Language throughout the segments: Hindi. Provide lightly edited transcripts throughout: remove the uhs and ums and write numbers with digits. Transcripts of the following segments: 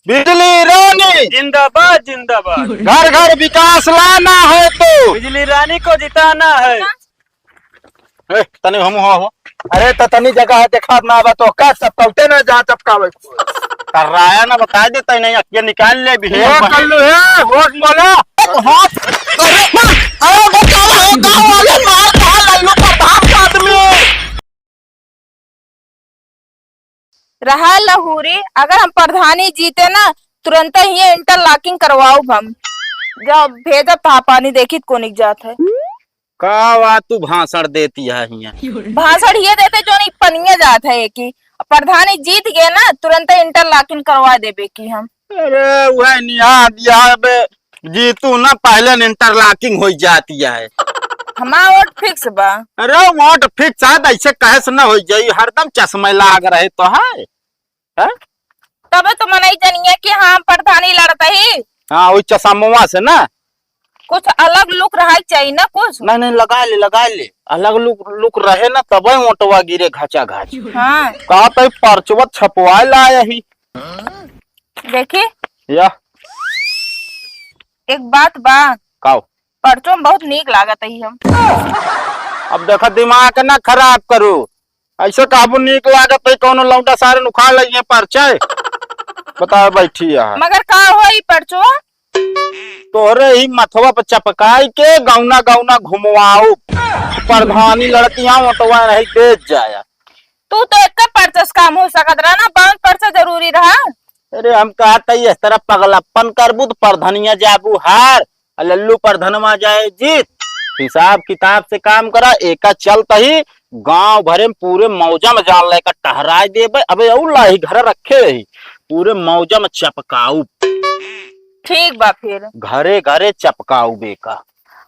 बिजली रानी जिंदाबाद जिंदाबाद। घर घर विकास लाना है तो बिजली रानी को जिताना है। तनी हम हो अरे तो तनी जगह है देखा ना बा तो का चपकाते ना जहाँ चपकावे कर रहा है ना बता देते नहीं अक्के निकाल ले भी कर लो है वोट बोलो हाथ अरे बचाओ गांव वाले मार खा ले लो प्रधान का आदमी रहा लहूरी। अगर हम प्रधानी जीते ना तुरंत ही इंटरलॉकिंग करवाओ हम। जब भेजा था पानी देखी को निक जात है का बात तू भाषण देती है भाषण ये देते जो नहीं पनिया जात है एक ही। प्रधानी जीत गए ना तुरंत इंटरलॉकिंग करवा देबे की हम। अरे वह निहा दिया बे जीतू ना पहले इंटरलॉकिंग हो जाती है। हमारा वोट फिक्स बा। अरे वोट फिक्स है ऐसे कहे से ना हो जाई हरदम चश्मे लाग रहे तो है तब तो मनाई जानिए कि हाँ प्रधानी लड़ता ही। हाँ वही चश्मा से ना कुछ अलग लुक रहा चाहिए ना कुछ। नहीं लगा ले अलग लुक रहे ना तब मोटवा गिरे घाचा घाच। हाँ कहा तो पर्चवा छपवा लाया ही देखी या एक बात बा काओ पर्चो में बहुत नीक लागत है हम। अब देखा दिमाग ना खराब करो ऐसे काबू नीक लागत है कौन लौंडा सारे उखाड़ लगे पर्चा बता बैठी है मगर का हो पर्चो तोहरे ही मथवा पर चपकाई के गौना गौना घुमवाओ प्रधानी लड़कियां मोटवा नहीं बेच जाया। तू तो एक पर्चस काम हो सकत रहा ना बहुत पर्चा जरूरी रहा। अरे हम कहते इस तरह पगलप्पन करबू तो प्रधनिया जाबू हार लल्लू प्रधनमा जाए जीत। हिसाब किताब से काम करा एक चलता ही गांव भरे में पूरे मौजा में जान लेकर टहराई दे अबे लाही घर रखे रही पूरे मौजा में चपकाऊ। ठीक बा फिर घरे घरे चपकाऊ बेका।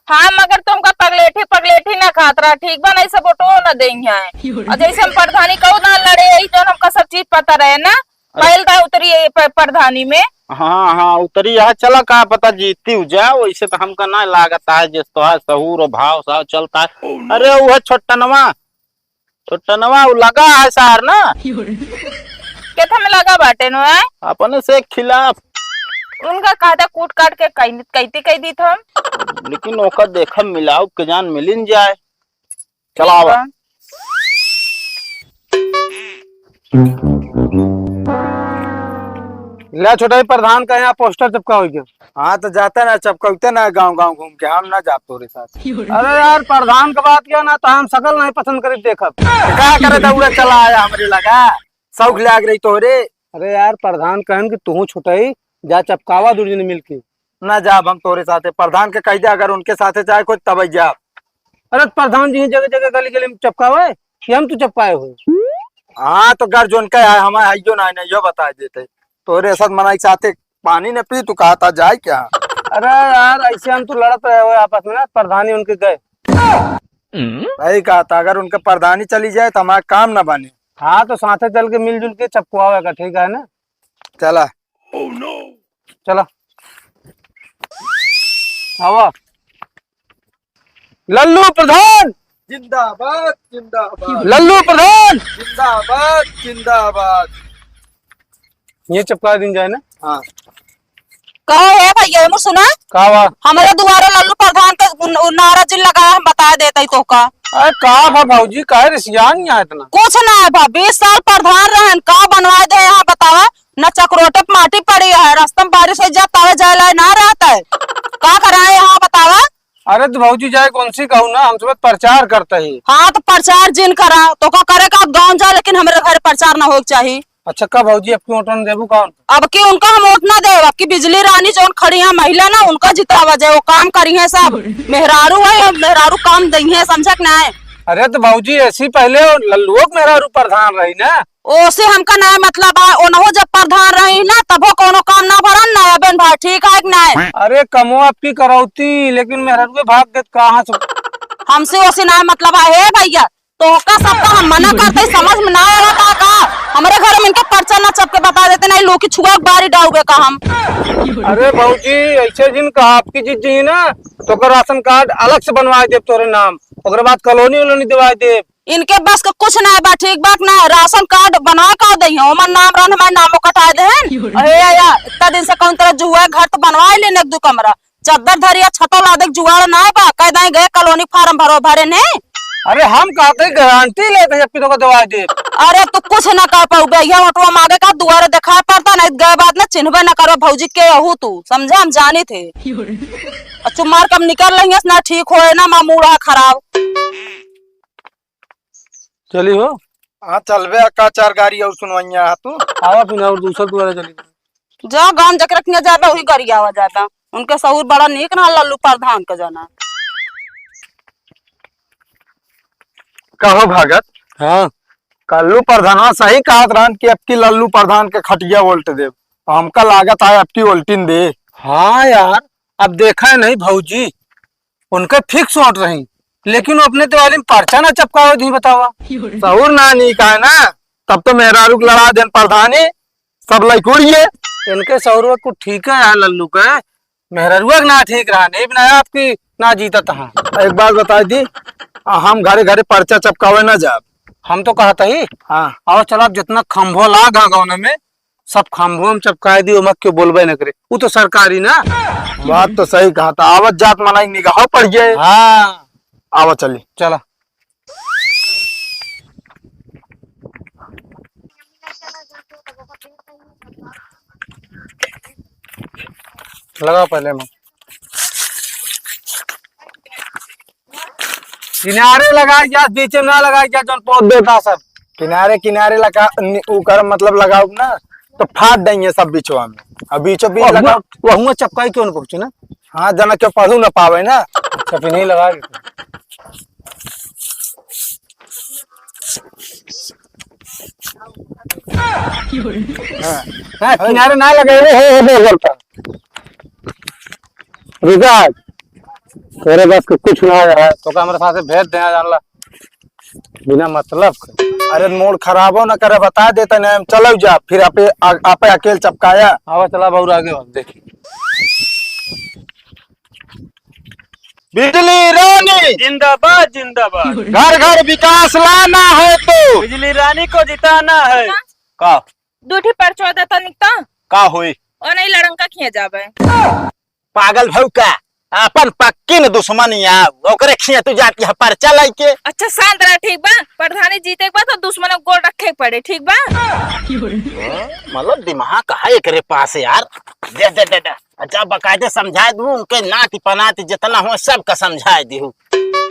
हाँ मगर तुमका पगलेठी ना खातरा ठीक बा नहीं सब वोटो न देंगे और जैसे हम प्रधानी कहू ना लड़े यही जो हमका सब चीज पता रहे ना पहल था उतरी प्रधानी में। हाँ उतरी है चला का पता जीती जा वैसे तो हमका ना लागता है जिस तो है सहूर और भाव सा चलता है। अरे वो छोटनवा वो लगा है सार ना केथा में लगा बाटे नो है अपने से खिलाफ उनका कहता कूट काट के कहती कह दी था लेकिन ओकर देखा मिलाओ के जान मिलिन जाए चलावा। ला छोटा प्रधान का यहाँ पोस्टर चिपका हो गया। हाँ तो जाते ना चपकते ना गांव गांव घूम के हम ना जाते तोरे साथ। अरे यार प्रधान का बात किया ना तो हम सकल नहीं पसंद करीब देखब क्या करे दौड़े चला आया हमरे लगा शौक लाग रही तोरे। अरे यार प्रधान कहन कि तू छुटाई जा चपकावा दूर दिन मिल के ना जाब हम तोरे साथे प्रधान के कह दे अगर उनके साथे चाहे कोई तब जा। अरे प्रधान जी जगह जगह गली गली में चपकावे कि हम तू चपकाए हो। हाँ तो घर जोन का है हमारे आइयो ना यो बता देते तोरे साथ मनाई साथे पानी ने पी तू कहा था जाए क्या। अरे यार ऐसे हम तो लड़त रहे हो आपस में ना प्रधानी उनके गए भाई कहा था अगर उनके प्रधानी चली जाए तो हमारा काम ना बने। हाँ तो साथे चल के मिलजुल के चपकावेगा ठीक है ना। चला चलो हवा लल्लू प्रधान जिंदाबाद जिंदाबाद लल्लू प्रधान जिंदाबाद जिंदाबाद। ये चपका दिन जाए ना। हाँ कहो है भैया मुझे सुना कावा हमारे दोबारा लल्लू प्रधान का नारा जिन लगाया हम बता देते तो का। अरे का भा भाजी का रिसिया नहीं आया इतना कुछ ना है भा 20 साल प्रधान रहन का बनवा दे यहाँ बतावा न चक्रोटे पे माटी पड़ी है रास्ता में बारिश हो जाता है जाए ना रहता है का कराए यहाँ बतावा। अरे तो भाजी जाए कौन सी कहूँ ना हम सब प्रचार करते ही। हाँ तो प्रचार जिन करा तो का करे का गाँव जा लेकिन हमारे घर प्रचार ना हो चाहिए। अच्छा का भाजी अब क्यों वोट देबू कौन अब की उनका हम वोट ना दे अब की बिजली रानी जो खड़ी है महिला ना उनका जितना वजह वो काम करी है सब मेहरारू है मेहरारू काम दी है समझक ना है। अरे तो भाजी ऐसी पहले लल्लुओ मेहरारू प्रधान रही ना ओसे हमका ना मतलब है ओनहो जब प्रधान रही ना तबो कोनो काम ना भरन ना बहन भाई ठीक है कि ना। अरे कमो आपकी करौती लेकिन मेहरारू के भाग देत कहाँ से हमसे ओसे ना मतलब है भैया तो का सबका हम मना करते समझ में ना आता का हमारे घर में इनका पर्चा ना चपके बता देते नहीं लोग की छुआ बारी डाउगे का हम। अरे भाजी ऐसे जिन कहा आपकी जीत जी ना तो का राशन कार्ड अलग से बनवा दे तोरे नाम ओकरे बाद कॉलोनी उलोनी दिवा दे। इनके बस के कुछ ना बा, ठीक बात ना। राशन कार्ड बनवा कर दे, ओमन नाम रहन हमारे नामो कटा दे। अरे या इतना दिन से कौन तरह जुआ घर तो बनवा लेने एक दो कमरा, चद्दर धरिया छतो ला दे, जुआड़ ना बा। कह दे गए कॉलोनी फार्म भरो भरे ने। अरे हम कहते गारंटी लेते जबकि तो दवा दे। अरे तू कुछ ना कर पाऊ भैया, ऑटो मांगे का दुआरे दिखा पड़ता नहीं गए बात ना चिन्हबे ना करो भौजी के हूँ तू, समझा? हम जानी थे चुमार कब निकल रही है ना, ठीक हो ना मामूड़ा खराब। चली हो हाँ चलबे का 4 गाड़ी और सुनवैया तू आवा फिर और दूसरा दुआरा चली जा गांव जक रखने जाबे वही गरिया आवा जाता। उनके सहूर बड़ा नीक ना लल्लू प्रधान के जाना। कहो भगत, हाँ कल्लू प्रधान सही कहत रहन कि अब की लल्लू प्रधान के खटिया उल्ट दे। हमका लागत है अब की उल्टिन दे। हाँ यार, अब देखा है नहीं भौजी, उनके फिक्स वोट रही, लेकिन वो अपने दिवाली में पर्चा ना चपकाओ दी बतावा। सहूर ना नी का है ना, तब तो मेहरा रुक लड़ा देन प्रधानी सब लइकुड़िए। इनके सौरव को ठीक है यार, लल्लू के मेहरुआ ना ठीक रहा, नहीं बनाया आपकी ना जीता तहा। एक बात बता दी, हम घरे घरे पर्चा चपकावे ना जाब। हम तो कहता ही हाँ और चल आप जितना खम्भो लाग गाँव में सब खम्भो में चपकाए दी, मत क्यों बोलबे न करे, वो तो सरकारी ना। बात तो सही कहा था। आवत जात मनाई निगाह पड़ गए। हाँ आवत चली चला लगा पहले मैं किनारे लगा क्या, बीच में ना लगा क्या, जौन पौध देता सब किनारे किनारे लगा कर मतलब लगाओ ना तो फाट देंगे सब बीचवा में। अब बीचों बीच लगाओ वह चपकाई क्यों न पहुंचे ना। हाँ जना क्यों पढ़ू ना पावे ना। अच्छा फिर नहीं लगा हाँ, किनारे ना लगे बोलता रिजाज तेरे बस को कुछ ना है तो का हमारे साथ भेज देना जानला बिना मतलब। अरे मूड खराब हो ना करे बता देते ना, हम चलो जा फिर आपे अकेले चपकाया। आवा चला बहुत आगे देखी। बिजली रानी जिंदाबाद जिंदाबाद। घर घर विकास लाना है तो बिजली रानी को जिताना है। का दूठी परचो देता निकता का हुई और नहीं लड़ंका खिया जाबे। पागल भौ का अपन पक्की न दुश्मनिया ओकरे खिया तू जाती है पर्चा लाइके। अच्छा शांत रह, ठीक बा? प्रधानी जीते के बाद तो दुश्मन को गोल रखे के पड़े, ठीक बा? मतलब दिमाग कहा एकरे पास है यार। दे दे दे दे अच्छा बकायदे समझा दूं, उनके नाती पनाती जितना हो सबका समझा दूं।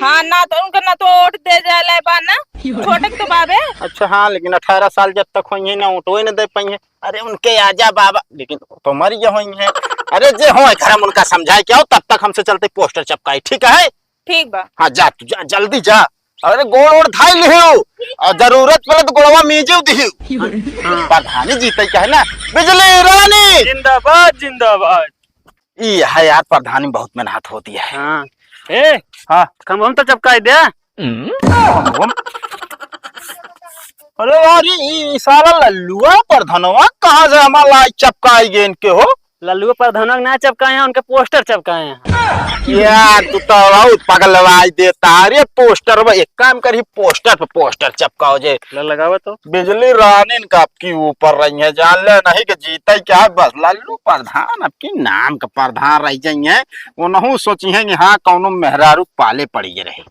हाँ ना तो उनका ना तो वोट दे जाए बा ना, छोटे के तो बाबे। अच्छा हाँ, लेकिन 18 साल जब तक होंगे ना उठो न दे पाएंगे। अरे उनके आजा बाबा, लेकिन तो मर ये होंगे है। अरे जे हो घर हम उनका समझाए क्या हो, तब तक हमसे चलते पोस्टर चपकाई, ठीक है? ठीक बा। हाँ जा तू जा जल्दी जा। अरे गोड़ ओड़ धाई लियो और जरूरत पड़े तो गोड़वा मीजे दिहियो। प्रधानी जीते क्या है ना। बिजली रानी जिंदाबाद जिंदाबाद। ये है यार, प्रधानी बहुत मेहनत होती है। हाँ ए हाँ हम तो चपकाई दे। अरे यार ये साला लल्लुआ प्रधानवा कहाँ से हमारा चपकाई गे इनके हो। लल्लू प्रधान ना चपकाए हैं, उनके पोस्टर चपकाए हैं। यार तू तो बहुत पगलवाई देता। अरे पोस्टर वो एक काम करी, पोस्टर पे पोस्टर चपकाओ जे लगाओ तो। बिजली रानी का आपकी ऊपर रही है, जान ले नहीं कि जीता क्या है। बस लल्लू प्रधान आपकी नाम का प्रधान रह जाइए, वो नहीं सोची है कि हाँ कौनो मेहरारू पाले पड़ी रहे।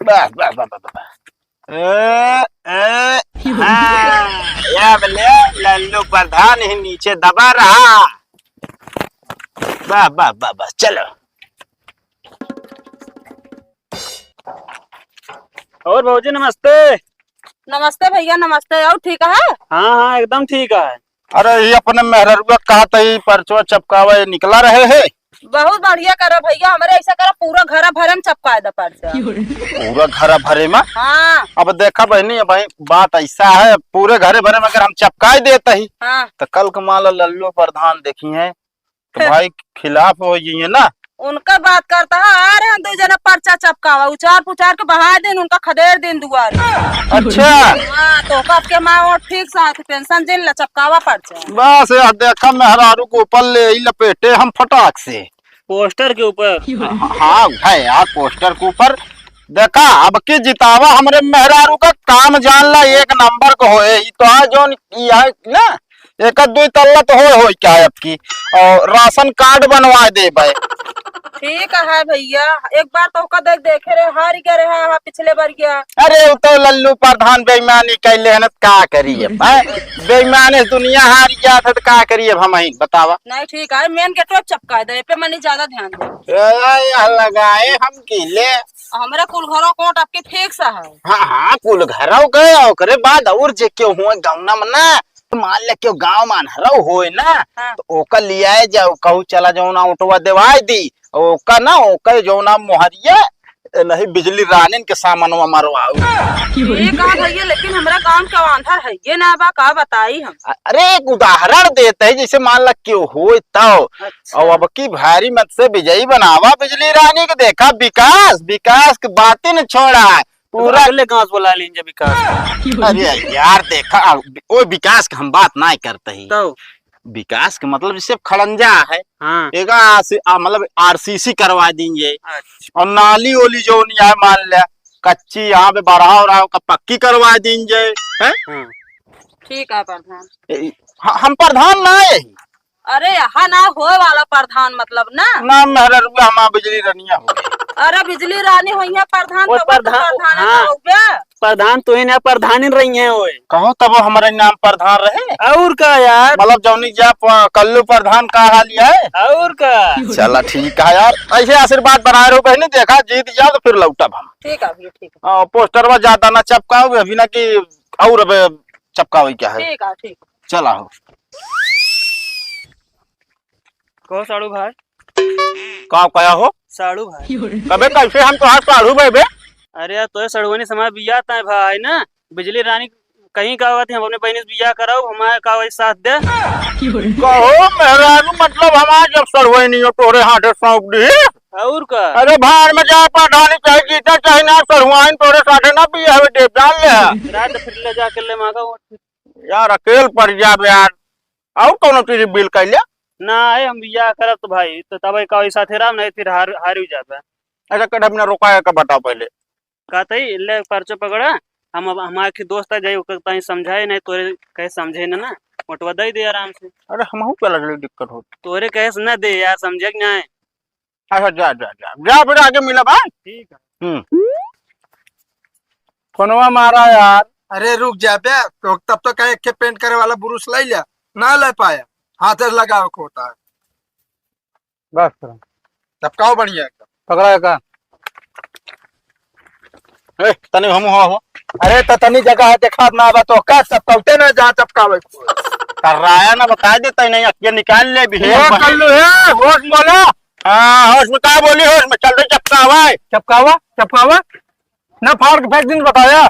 बस बस बस बस लल्लू प्रधान ही नीचे दबा रहा। बस बस बस बस चलो। और भाजी नमस्ते। नमस्ते भैया नमस्ते। और ठीक है? हाँ हाँ एकदम ठीक है। अरे ये अपने मेहरुआ कहा था परचो चपकावा निकला रहे है। बहुत बढ़िया करो भैया, हमारे ऐसा करो पूरा घर भरे में चपका दे पर्चा। पूरा घर भरे में? हाँ अब देखा बहनी भाई बात ऐसा है, पूरे घरे भरे में अगर हम चपकाए देते ही हाँ तो कल को मान लो लल्लू प्रधान देखी है तो भाई खिलाफ हो जाइए ना। उनका बात करता है, आ रहे हैं 2 जना पर्चा चपकावा, उचार पुचार के बहा दिन उनका खदेड़ दिन दुआर। अच्छा हाँ तो कब के माँ और ठीक साथ पेंशन दिन ला चपकावा पर्चा। बस यार देखा मेहरारू को ऊपर ले लपेटे हम फटाक से पोस्टर के ऊपर। हाँ है यार, पोस्टर के ऊपर देखा अब की जितावा हमरे मेहरारू का काम जान ला एक नंबर को होए। ई तो है जो ना एक दो तल्ला तो हो क्या अब की, और राशन कार्ड बनवा दे भाई। ठीक है भैया, एक बार तो का देखे रहे हार गया रहे हाँ पिछले बार गया। अरे वो तो लल्लू प्रधान बेईमानी कैले है ना, का करिए बेईमानी दुनिया हार गया था तो का करिए हम ही बतावा। नहीं ठीक है, मेन गेट पे चपका दे पे मैंने ज्यादा ध्यान दे लगाए हम किले। हमारा कुल घरों कोट आपके फिक्स है। हाँ हाँ कुल घरों गए ओकरे बाद और जे क्यों हुआ गाँव ना तो मान ले क्यों गाँव मान हरौ होए ना, हाँ। तो ओका लिया जाओ कहू चला जाओ ना उठवा देवाई दी ओका ना ओका जो ना मोहरिया नहीं बिजली रानीन के सामानवा मरवाओ। ये कहा भैया, लेकिन हमारा काम का आंधर है ये ना बा का बताई हम। अरे एक उदाहरण देते है जैसे मान ला क्यों हो तो अच्छा। और अब की भारी मत से विजयी बनावा बिजली रानी के देखा विकास विकास की बातें न छोड़ा पूरा। अगले गांव से बुला लीजिए विकास। अरे यार देखा वो विकास का हम बात ना करते ही, तो विकास का मतलब जैसे खड़ंजा है हाँ एक मतलब आरसीसी करवा देंगे, अच्छा। और नाली ओली जो नहीं है मान लिया कच्ची यहाँ पे बढ़ा रहा का पक्की करवा देंगे है। हाँ। ठीक है प्रधान। हम प्रधान ना है अरे यहाँ ना होए वाला प्रधान मतलब ना मेहरा रुपया हमारा बिजली रनिया हो गई। अरे बिजली रानी हुई है प्रधान वो तो प्रधान- प्रधान हाँ। हो गया। प्रधान तो इन प्रधान ही रही है वो। कहो तब हमारे नाम प्रधान रहे और का यार, मतलब जौनी जा कल्लू प्रधान का हाल है। और का। चला ठीक है यार, ऐसे आशीर्वाद बनाए रहो बहनी, देखा जीत जाओ तो फिर लौटब हम। ठीक है भैया ठीक है। पोस्टर में ज्यादा ना चपकाओ अभी ना कि और अब चपकाओ क्या है। ठीक है ठीक है। चला हो कहो साड़ू भाई। का कया हो साड़ू भाई। कबे कैसे हम तो हाथ काढ़ू बे। अरे यार तो सड़ुवनी समाज बिया ता भाई ना बिजली रानी कहीं का हम अपने बहनी से बिया कराओ हमारे का वही साथ दे। कहो मेहरारू मतलब हमारे जब सड़वे नहीं हो तोरे हाथे सौंप दी। और का। अरे भार में जा प्रधानी चाहे जीता चाहे ना सड़वाइन तोरे साथे ना पिया है देव जान ले। रात फिर ले जा के ले मांगा यार अकेल पड़ जाबे यार, और कौन चीज बिल कर लिया ना आए हम बिया करब तो भाई तो तब का वही साथे राम नहीं फिर हार हार ही जाता। ऐसा कदम ने रोकाया का बताओ पहले। कहते ही ले पर्चो पकड़ा हम हमारे के दोस्त आ जाये कहीं समझाए नहीं तोरे कहे समझे ना मोटवा दे दे आराम से। अरे हम पहले जल्दी दिक्कत होती। तोरे कहे से न दे यार समझे कि नहीं। अच्छा जा जा जा जा फिर आगे मिला भाई। ठीक है। फोनवा मारा यार। अरे रुक जा बे, तो तब तो कहे के पेंट करे वाला बुरुश ले लिया ना ले पाया, हाथ से लगाव को होता है। बस करो। चपकाओ बढ़िया एकदम। पकड़ा का ए तने हम हो अरे तो तनी जगह है देखा ना बा तो का चपकाते ना जहाँ चपकावे। कर रहा है ना बता देता नहीं अक्के निकाल ले भी है। कल्लू है होश बोलो। हाँ होश में क्या बोली होश में चल रही चपकावा है। चपकावा चपकावा ना फाड़ के फेंक दिन बताया।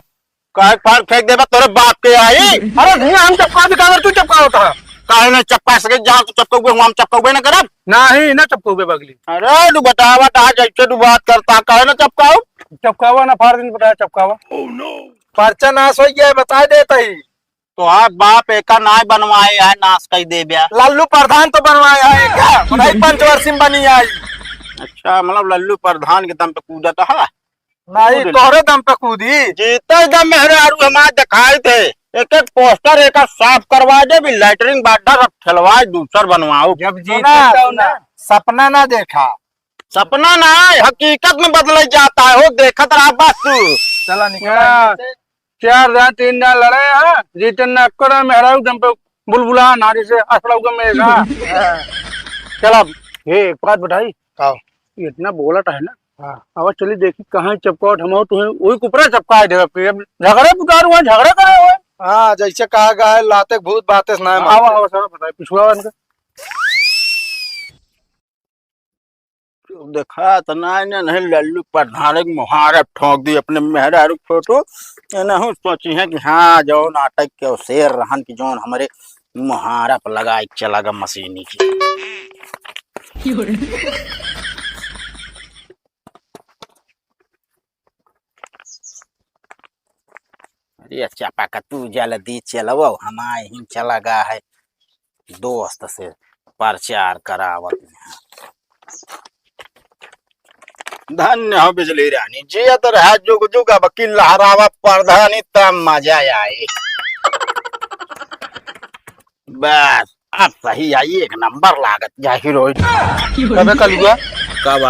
कहे फाड़ फेंक देबा तोरे बाप के आई। अरे भैया हम चपका दिखावे तू चपका होता है काहे ना चपका सके जहाँ तू चपकोगे हम चपकोगे ना करब। नहीं ना चपकोगे बगली। अरे तू बतावा ता जैसे तू बात करता काहे ना चपकाओ। चपकावा ना फाड़ दिन बताया चपकावा। पर्चा नाश हो गया है, बता देता ही। तो आप बाप एका नाय बनवाए है नाश कही दे बिया। लालू प्रधान तो बनवाया है क्या, नहीं पंचवर्षी में बनी आई। अच्छा मतलब लल्लू प्रधान के दम पे कूदा है। नहीं तोहरे दम पे कूदी। जीते दम मेहरारू हमारे दिखाए थे एक एक पोस्टर एक साफ करवा दे भी लेटरिंग बाटर ठेलवाए दूसर बनवाओ। जब सुना, सपना ना देखा। सपना ना है हकीकत में बदल जाता है हो देखत रहा बस तू। चला हाँ। निकल। 4 दांत 3 दांत लड़े हैं जीतन ना करा मेहरारू दम पे बुलबुला नारी से असला का मेरा। चला ये एक बात बताई ये इतना बोलत है ना। हाँ अब चली देखी कहाँ चपकावट हम तुम्हें वही कुपरा चपकाए दे झगड़े पुकार हुआ झगड़े करे हुए। हाँ जैसे कहा गया है लाते भूत बातें ना आवा आवा सारा बताए पिछुआ इनका देखा तो नहीं लल्लू प्रधान एक मुहारत ठोक दी अपने मेहरारू फोटो नहीं सोची है कि हाँ जो नाटक के शेर रहन की जोन हमारे मुहारा पर लगा चला गा मशीनी की। अरे अच्छा पाका तू जल्दी चलवो हमारे ही चला गा है दोस्त से प्रचार करावत। धन्य हो बिजली रानी, जियत रहा जुग जुग अब की लहरावा प्रधानी तब मजा आए। बस अब सही आई, एक नंबर लागत जाहिर हो। कबे कल हुआ कब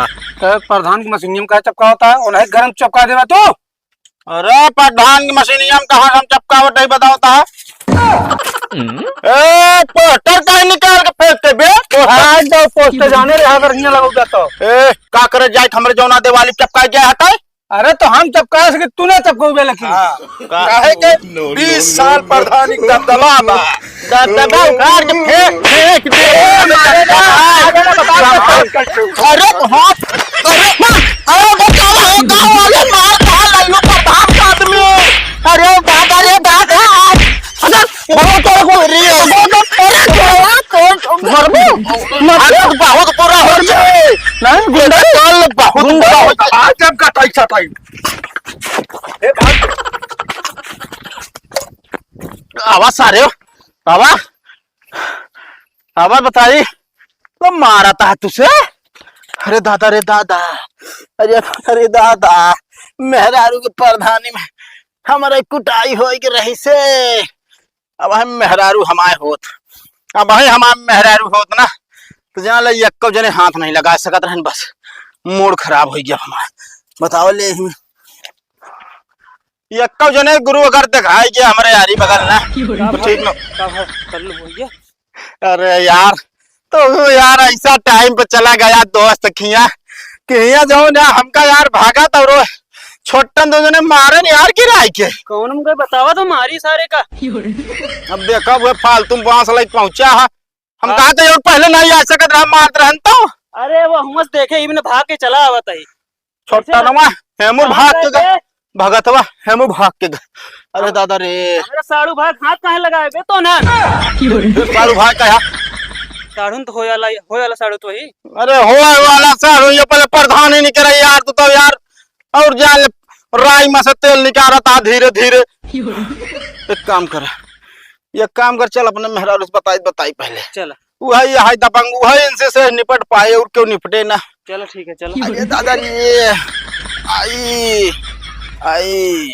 प्रधान की मशीनियम का चपका होता है, उन्हें गरम चपका देवा तो। अरे प्रधान की मशीनियम कहाँ हम चपकावट ही बताता है। ए पोस्टर का निकाल के फेंकते बे। आज तो पोस्टर जाने रहा अगर हियां लगोगा तो। ए का करे जाए हमरे जौना दिवाली चपका गया हटा। अरे तो हम चपका सके, तूने चपकोगे लकी। काहे के 20 साल प्रधानी का दबाव दबाव उखाड़ के फेंक दे। अरे हाथ अरे बचाओ, गाँव वाले मार खा लल्लू प्रधान का आदमी। अरे दादा रे दादा, बहुत हो रही है, बहुत बुरा हो जाए। नहीं गुंडा चल, बहुत बुरा हो जाए। आज जब का पैसा ताई आवाज सारे हो आवाज आवाज बताई तो मारा था तुझसे। अरे दादा रे दादा, अरे दादा, मेहरारू के प्रधानी में हमारे कुटाई हो रही से। अब हम मेहरारू हमारे होत, अब भाई हमारे मेहरारू होत ना तो जहाँ ले यक्को जने हाथ नहीं लगा सकत रहन, बस मूड खराब हो गया हमारा। बताओ ले यक्को जने गुरु अगर दिखाई गया हमारे यारी बगल ना तो ठीक न। कल बोलिए। अरे यार तो यार ऐसा टाइम पे चला गया दोस्त खिया कि जाओ ना हमका यार भागा तो रो छोटन दो जने मारे नहीं यार गिराई के। कौन मुझे बतावा तो मारी सारे का। अब देखा वो फालतू बांस लग पहुंचा है, हम कहा था पहले नहीं आ सकत रहा मारत रहन तो। अरे वो हमस देखे इबन भाग के चला आवत है। छोटा नवा हेमू भाग के गए, भगतवा हेमू भाग के गए। अरे दादा रे, मेरा साड़ू भाग हाथ कहाँ लगाए बे तो ना। सारू भाग का साड़ू तो हो वाला साड़ू तो ही। अरे हो वाला सारू, ये पहले प्रधान ही नहीं करे यार तू तो यार। और जान राई में से तेल निकाला था धीरे धीरे। एक काम कर चल अपने मेहरारू से बताई पहले। चल वही हाय दबंग वही इनसे से निपट पाए और क्यों निपटे ना। चलो ठीक है चलो। अरे दादा ये आई